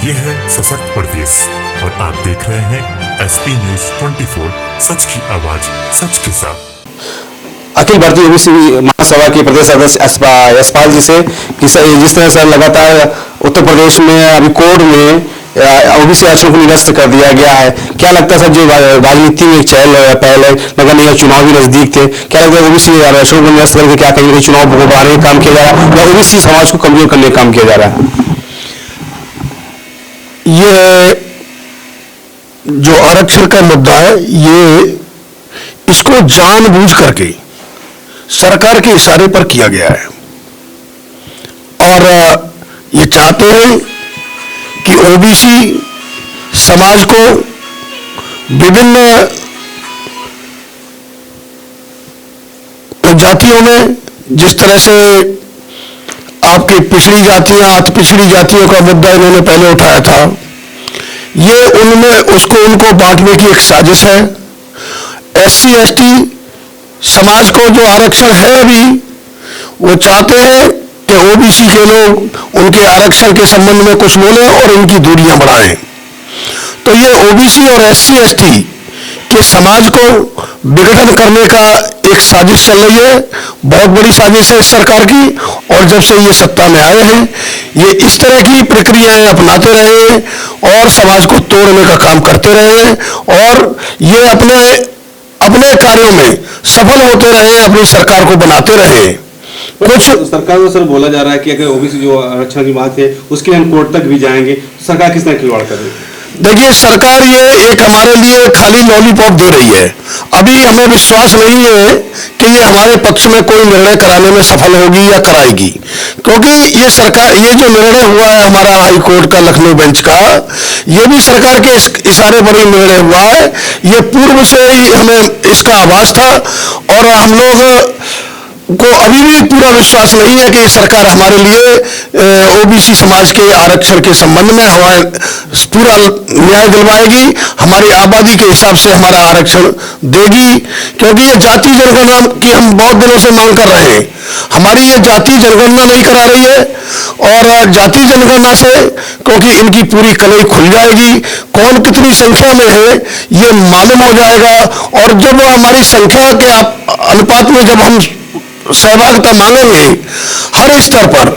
ये है सशक्त प्रदेश और आप देख रहे हैं एसपी न्यूज 24, सच की आवाज सच के साथ। अखिल भारतीय ओबीसी महासभा के प्रदेश अध्यक्ष यशपाल जी से जिस तरह से लगातार उत्तर प्रदेश में अभी कोर्ट में ओबीसी आरक्षण को निरस्त कर दिया गया है, क्या लगता है सर, जो राजनीति में चल पहले नगर निगम चुनाव भी नजदीक थे, क्या लगता है ओबीसी आरक्षण को निरस्त करके क्या कहीं चुनाव को बढ़ाने का काम किया जा रहा है या ओबीसी समाज को कमजोर करने का काम किया जा रहा है? ये जो आरक्षण का मुद्दा है, ये इसको जानबूझ करके सरकार के इशारे पर किया गया है और ये चाहते हैं कि ओबीसी समाज को विभिन्न जातियों में, जिस तरह से आपकी पिछड़ी जातियां, अति पिछड़ी जातियों का मुद्दा इन्होंने पहले उठाया था, ये उनको बांटने की एक साजिश है। एससी एसटी समाज को जो आरक्षण है अभी, वो चाहते हैं कि ओबीसी के लोग उनके आरक्षण के संबंध में कुछ बोलें और इनकी दूरियां बढ़ाएं। तो ये ओबीसी और एससी एसटी के समाज को विघटन करने का एक साजिश चल रही है, बहुत बड़ी साजिश है इस सरकार की। और जब से ये सत्ता में आए हैं, ये इस तरह की प्रक्रियाएं अपनाते रहे हैं और समाज को तोड़ने का काम करते रहे हैं और ये अपने कार्यों में सफल होते रहे, अपनी सरकार को बनाते रहे। कुछ सरकार को सर बोला जा रहा है कि अगर ओबीसी जो आरक्षण की बात है उसके लिए हम कोर्ट तक भी जाएंगे, सरकार किस तरह खिलवाड़ कर रही है? देखिए, सरकार ये एक हमारे लिए खाली लॉलीपॉप दे रही है। अभी हमें विश्वास नहीं है कि ये हमारे पक्ष में कोई निर्णय कराने में सफल होगी या कराएगी, क्योंकि ये जो निर्णय हुआ है हमारा हाई कोर्ट का, लखनऊ बेंच का, ये भी सरकार के इशारे पर ही निर्णय हुआ है। ये पूर्व से ही हमें इसका आभास था और हम लोग को अभी भी पूरा विश्वास नहीं है कि सरकार हमारे लिए ओबीसी समाज के आरक्षण के संबंध में हमारे पूरा न्याय दिलवाएगी, हमारी आबादी के हिसाब से हमारा आरक्षण देगी। क्योंकि ये जाति जनगणना की हम बहुत दिनों से मांग कर रहे हैं, हमारी ये जाति जनगणना नहीं करा रही है और जाति जनगणना से क्योंकि इनकी पूरी कलई खुल जाएगी, कौन कितनी संख्या में है ये मालूम हो जाएगा और जब हमारी संख्या के अनुपात में जब हम सहभागिता मांगेंगे हर स्तर पर,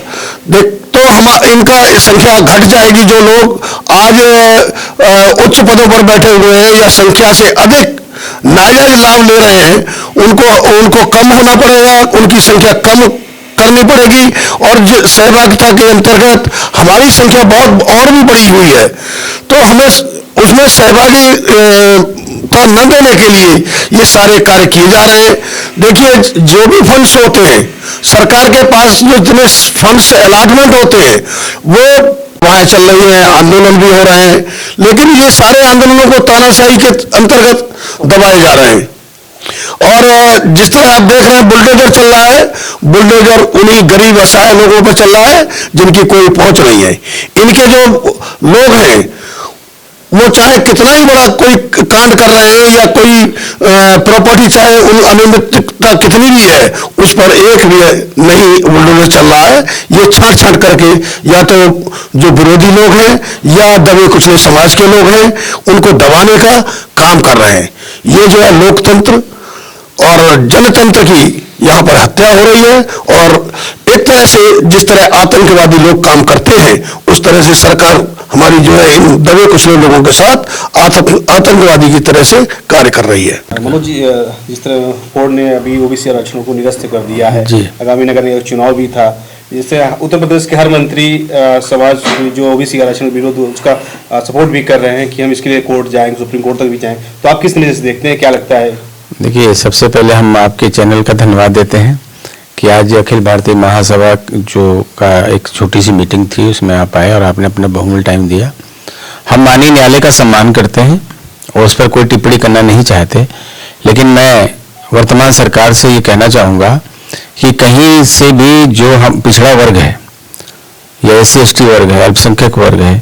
तो इनका संख्या घट जाएगी। जो लोग आज उच्च पदों पर बैठे हुए हैं या संख्या से अधिक नाजायज लाभ ले रहे हैं, उनको कम होना पड़ेगा, उनकी संख्या कम करनी पड़ेगी और सहभागिता के अंतर्गत हमारी संख्या बहुत और भी बढ़ी हुई है, तो हमें उसमें सहभागी न देने के लिए ये सारे कार्य किए जा रहे हैं। देखिए, जो भी फंड्स होते हैं सरकार के पास, जो जितने फंड्स अलॉटमेंट होते हैं वो वहां चल रही है, आंदोलन भी हो रहे हैं, लेकिन ये सारे आंदोलनों को तानाशाही के अंतर्गत दबाए जा रहे हैं। और जिस तरह आप देख रहे हैं बुलडोजर चल रहा है, बुलडोजर उन्हीं गरीब असहाय लोगों पर चल रहा है जिनकी कोई पहुंच नहीं है। इनके जो लोग हैं वो चाहे कितना ही बड़ा कोई कांड कर रहे हैं या कोई प्रॉपर्टी चाहे अनियमितता कितनी भी है, उस पर एक भी नहीं बुलडोजर चल रहा है। ये छांट करके या तो जो विरोधी लोग हैं या दबे कुचले समाज के लोग हैं उनको दबाने का काम कर रहे हैं। ये जो है लोकतंत्र और जनतंत्र की यहाँ पर हत्या हो रही है और एक तरह से जिस तरह आतंकवादी लोग काम करते हैं उस तरह से सरकार हमारी जो है इन दबे कुचले लोगों के साथ आतंकवादी की तरह से कार्य कर रही है। मनोज जी, जिस तरह कोर्ट ने अभी ओबीसी आरक्षण को निरस्त कर दिया है, आगामी नगर निगम चुनाव भी था, जिससे उत्तर प्रदेश के हर मंत्री समाज जो ओबीसी आरक्षण विरोध उसका सपोर्ट भी कर रहे हैं कि हम इसके लिए कोर्ट जाएंगे, सुप्रीम कोर्ट तक भी जाएं, तो आप किस तरह से देखते हैं, क्या लगता है? देखिए, सबसे पहले हम आपके चैनल का धन्यवाद देते हैं कि आज अखिल भारतीय महासभा जो का एक छोटी सी मीटिंग थी उसमें आप आए और आपने अपना बहुमूल्य टाइम दिया। हम माननीय न्यायालय का सम्मान करते हैं और उस पर कोई टिप्पणी करना नहीं चाहते, लेकिन मैं वर्तमान सरकार से ये कहना चाहूँगा कि कहीं से भी जो हम पिछड़ा वर्ग है या एससी एसटी वर्ग है, अल्पसंख्यक वर्ग है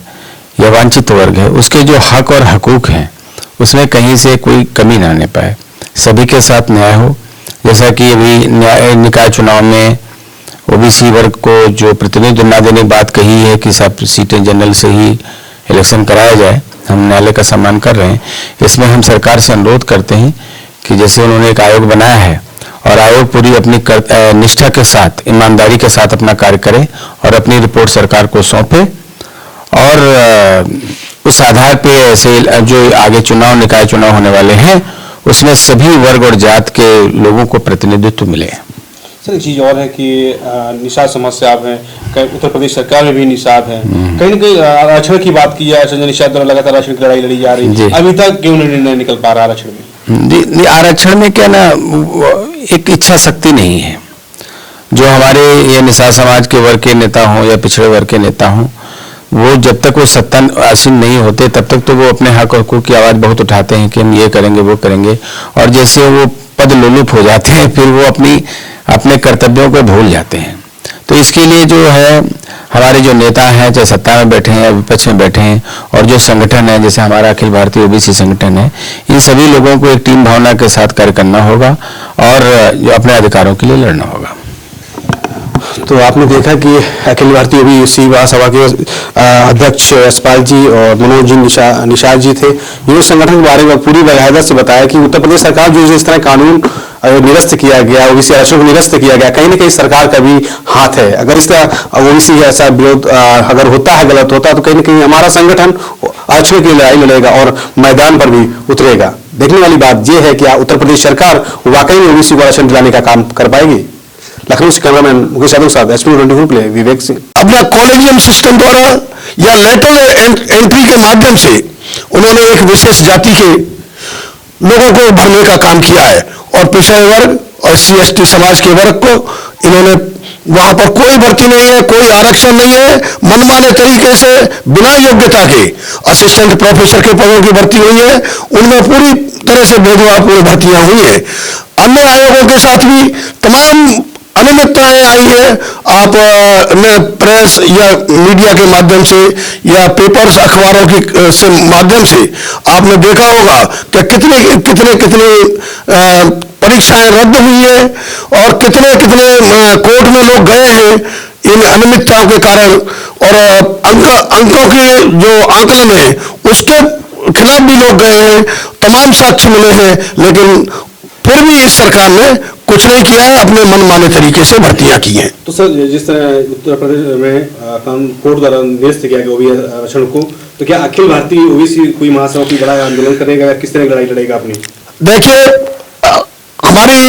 या वांछित वर्ग है, उसके जो हक और हकूक हैं उसमें कहीं से कोई कमी ना आने पाए, सभी के साथ न्याय हो। जैसा कि अभी निकाय चुनाव में ओबीसी वर्ग को जो प्रतिनिधित्व न देने की बात कही है कि सब सीटें जनरल से ही इलेक्शन कराया जाए। हम न्यायालय का सम्मान कर रहे हैं। इसमें हम सरकार से अनुरोध करते हैं कि जैसे उन्होंने एक आयोग बनाया है और आयोग पूरी अपनी निष्ठा के साथ, ईमानदारी के साथ अपना कार्य करे और अपनी रिपोर्ट सरकार को सौंपे, और उस आधार पे ऐसे जो आगे चुनाव, निकाय चुनाव होने वाले हैं, उसमें सभी वर्ग और जात के लोगों को प्रतिनिधित्व मिले। सर एक चीज़ और है कि निषाद समाज से आप हैं, उत्तर प्रदेश सरकार में भी निषाद हैं, कहीं न कहीं आरक्षण की बात की है, संजय निषाद द्वारा लगातार आरक्षण की लड़ाई लड़ी जा रही है, अभी तक क्यों निर्णय निकल पा रहा आरक्षण में? आरक्षण में क्या ना, एक इच्छा शक्ति नहीं है। जो हमारे ये निषाद समाज के वर्ग के नेता हों या पिछड़े वर्ग के नेता हों, वो जब तक वो सत्ता आसीन नहीं होते तब तक तो वो अपने हक और हकूक की आवाज़ बहुत उठाते हैं कि हम ये करेंगे वो करेंगे, और जैसे वो पद लोलुप हो जाते हैं फिर वो अपने कर्तव्यों को भूल जाते हैं। तो इसके लिए जो है हमारे जो नेता हैं, चाहे सत्ता में बैठे हैं या विपक्ष में बैठे हैं, और जो संगठन है जैसे हमारा अखिल भारतीय ओबीसी संगठन है, इन सभी लोगों को एक टीम भावना के साथ कार्य करना होगा और जो अपने अधिकारों के लिए लड़ना होगा। तो आपने देखा कि अखिल भारतीय ओबीसी महासभा के अध्यक्ष यशपाल जी और मनोज जी निषाद जी थे। इन्होंने संगठन के बारे में पूरी वजाहत से बताया कि उत्तर प्रदेश सरकार जो इस तरह कानून निरस्त किया गया, ओबीसी आरक्षण को निरस्त किया गया, कहीं ना कहीं सरकार का भी हाथ है। अगर इस तरह ओबीसी ऐसा विरोध अगर होता है, गलत होता है, तो कहीं ना कहीं हमारा संगठन आरक्षण की लड़ाई लड़ेगा और मैदान पर भी उतरेगा। देखने वाली बात यह है कि उत्तर प्रदेश सरकार वाकई में ओबीसी को आरक्षण दिलाने का काम कर पाएगी। लखनऊ से कैमरामैन मुकेश यादव के साथ SP24 के लिए विवेक सिंह। अपना कॉलेजियम सिस्टम द्वारा या लेटरल एंट्री के माध्यम से उन्होंने एक विशेष जाति के लोगों को भरने का काम किया है, और पिछड़े वर्ग और SC/ST समाज के वर्ग को इन्होंने, वहां पर कोई भर्ती नहीं है, कोई आरक्षण नहीं है, मनमाने तरीके से बिना योग्यता के असिस्टेंट प्रोफेसर के पदों की भर्ती हुई है, उनमें पूरी तरह से भेदभावपूर्ण भर्तियां हुई है। अन्य आयोगों के साथ भी तमाम अनियमितताएं आई है। आप प्रेस या मीडिया के माध्यम से या पेपर्स, अखबारों के से माध्यम से आपने देखा होगा कि कितने परीक्षाएं रद्द हुई है और कितने कोर्ट में लोग गए हैं इन अनियमितताओं के कारण, और अंकों के जो आकलन है उसके खिलाफ भी लोग गए हैं, तमाम साक्ष्य मिले हैं, लेकिन फिर भी इस सरकार ने कुछ नहीं किया है, अपने मनमाने तरीके से भर्तियां की हैं। तो सर जिस तरह उत्तर प्रदेश में कोर्ट द्वारा निरस्त किया गया ओबीसी आरक्षण को, तो क्या अखिल भारतीय ओबीसी कोई महासभा की बड़ा आंदोलन करेगा या किस तरह की लड़ाई लड़ेगा अपनी? देखिए, हमारी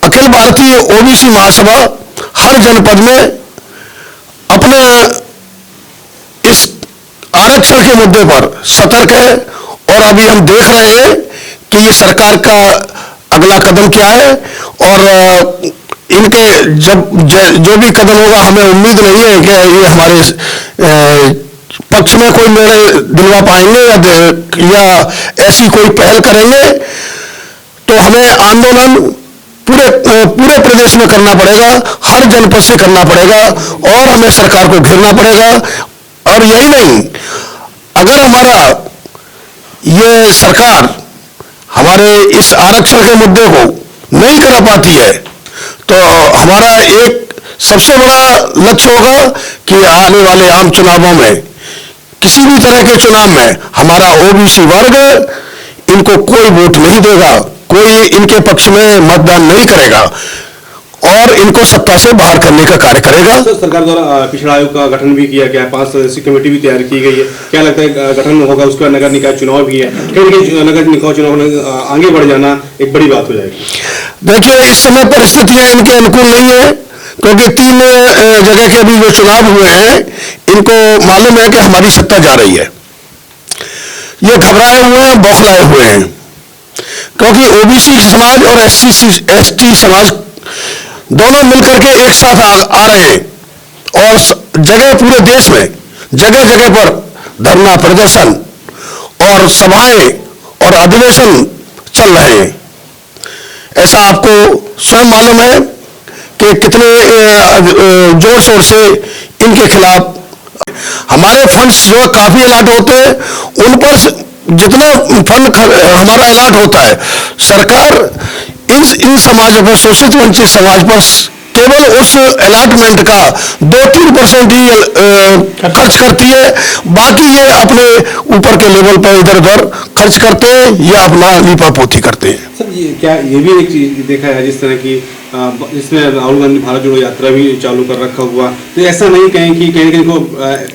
अखिल भारतीय ओबीसी महासभा हर जनपद में अपने इस आरक्षण के मुद्दे पर सतर्क है, और अभी हम देख रहे हैं कि ये सरकार का अगला कदम क्या है, और इनके जो भी कदम होगा, हमें उम्मीद नहीं है कि ये हमारे पक्ष में कोई निर्णय दिलवा पाएंगे या ऐसी कोई पहल करेंगे। तो हमें आंदोलन पूरे प्रदेश में करना पड़ेगा, हर जनपद से करना पड़ेगा, और हमें सरकार को घेरना पड़ेगा। और यही नहीं, अगर हमारा ये सरकार हमारे इस आरक्षण के मुद्दे को नहीं करा पाती है, तो हमारा एक सबसे बड़ा लक्ष्य होगा कि आने वाले आम चुनावों में, किसी भी तरह के चुनाव में, हमारा ओबीसी वर्ग इनको कोई वोट नहीं देगा, कोई इनके पक्ष में मतदान नहीं करेगा, और इनको सत्ता से बाहर करने का कार्य करेगा। सरकार द्वारा पिछड़ा आयोग का गठन भी किया गया है, 5 सदस्यीय कमेटी भी तैयार की गई है, क्या लगता है गठन होगा, उसका नगर निकाय चुनाव भी है, कहीं नगर निकाय चुनाव में आगे बढ़ जाना एक बड़ी बात हो जाएगी? देखिए, इस समय परिस्थितियां इनके अनुकूल नहीं है, क्योंकि 3 जगह के भी जो चुनाव हुए हैं, इनको मालूम है कि हमारी सत्ता जा रही है। ये घबराए हुए हैं, बौखलाए हुए हैं, क्योंकि ओबीसी समाज और SC/ST समाज दोनों मिलकर के एक साथ आ रहे हैं, और जगह पूरे देश में जगह जगह पर धरना प्रदर्शन और सभाएं और अधिवेशन चल रहे हैं। ऐसा आपको स्वयं मालूम है कि कितने जोर शोर से इनके खिलाफ हमारे फंड्स जो काफी अलॉट होते हैं, उन पर जितना फंड हमारा अलॉट होता है, सरकार इन समाजों पर, शोषित वंचित समाज पर केवल उस अलॉटमेंट का 2-3% ही खर्च करती है, बाकी ये अपने ऊपर के लेवल पर इधर उधर खर्च करते हैं या अपना लीपापोती करते हैं। सर ये भी एक चीज देखा है जिस तरह की इसमें राहुल गांधी भारत जोड़ो यात्रा भी चालू कर रखा हुआ, तो ऐसा नहीं कहें कि कहीं को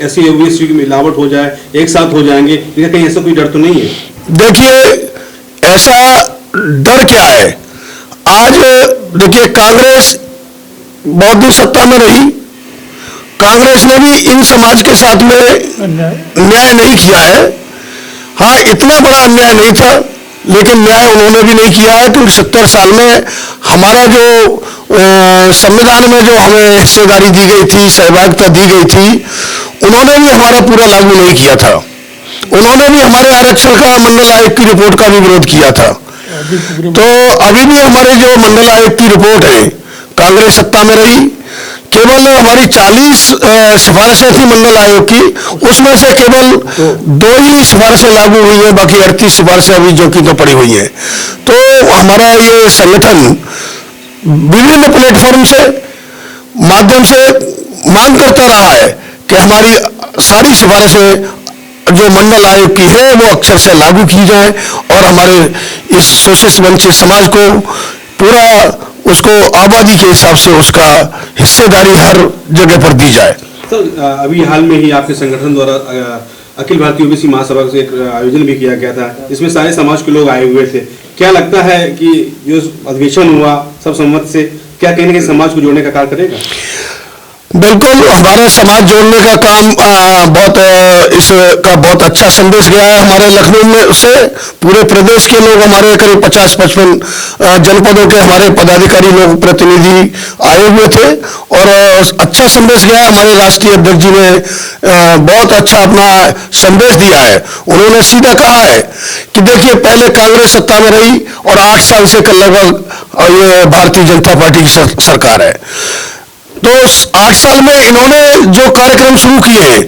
ऐसी ओबीसी की मिलावट हो जाए, एक साथ हो जाएंगे, कहीं ऐसा कोई डर तो नहीं है? देखिए ऐसा डर क्या है, आज देखिए कांग्रेस बहुत दिन सत्ता में रही, कांग्रेस ने भी इन समाज के साथ में न्याय नहीं किया है। हाँ, इतना बड़ा अन्याय नहीं था, लेकिन न्याय उन्होंने भी नहीं किया है, क्योंकि 70 साल में हमारा जो संविधान में जो हमें हिस्सेदारी दी गई थी, सहभागिता दी गई थी, उन्होंने भी हमारा पूरा लागू नहीं किया था। उन्होंने भी हमारे आरक्षण का मंडल आयोग की रिपोर्ट का भी विरोध किया था। तो अभी भी हमारे जो मंडल आयोग की रिपोर्ट है, कांग्रेस सत्ता में रही, केवल हमारी 40 सिफारिशें थी मंडल आयोग की, उसमें से केवल 2 ही सिफारिशें लागू हुई है, बाकी 38 सिफारिशें अभी जो की तो पड़ी हुई हैं। तो हमारा ये संगठन विभिन्न प्लेटफॉर्म से माध्यम से मांग करता रहा है कि हमारी सारी सिफारिशें जो मंडल आयोग की है वो अक्षर से लागू की जाए और हमारे इस शोषित वंचित समाज को पूरा उसको आबादी के हिसाब से उसका हिस्सेदारी हर जगह पर दी जाए। तो अभी हाल में ही आपके संगठन द्वारा अखिल भारतीय ओबीसी महासभा से एक आयोजन भी किया गया था, इसमें सारे समाज के लोग आए हुए थे। क्या लगता है कि जो अधिवेशन हुआ सर्वसम्मत से, क्या कहीं ना कहीं समाज को जोड़ने का कार्य करेगा? बिल्कुल, हमारा समाज जोड़ने का काम इसका बहुत अच्छा संदेश गया है हमारे लखनऊ में से। पूरे प्रदेश के लोग, हमारे करीब 50-55 जनपदों के हमारे पदाधिकारी लोग, प्रतिनिधि आए हुए थे और अच्छा संदेश गया है। हमारे राष्ट्रीय अध्यक्ष जी ने बहुत अच्छा अपना संदेश दिया है। उन्होंने सीधा कहा है कि देखिए, पहले कांग्रेस सत्ता में रही और 8 साल से लगभग ये भारतीय जनता पार्टी की सरकार है। तो 8 साल में इन्होंने जो कार्यक्रम शुरू किए हैं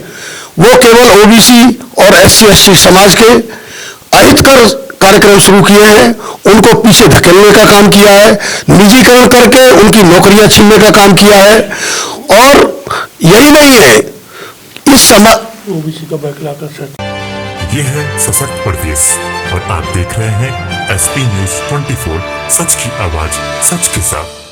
वो केवल ओबीसी और SC/ST समाज के अहितकर कार्यक्रम शुरू किए हैं, उनको पीछे धकेलने का काम किया है, निजीकरण करके उनकी नौकरियां छीनने का काम किया है। और यही नहीं है, इस समाज ओबीसी का बैकलॉग ये है सशक्त प्रदेश और आप देख रहे हैं SP News 24, सच की आवाज सच के साथ।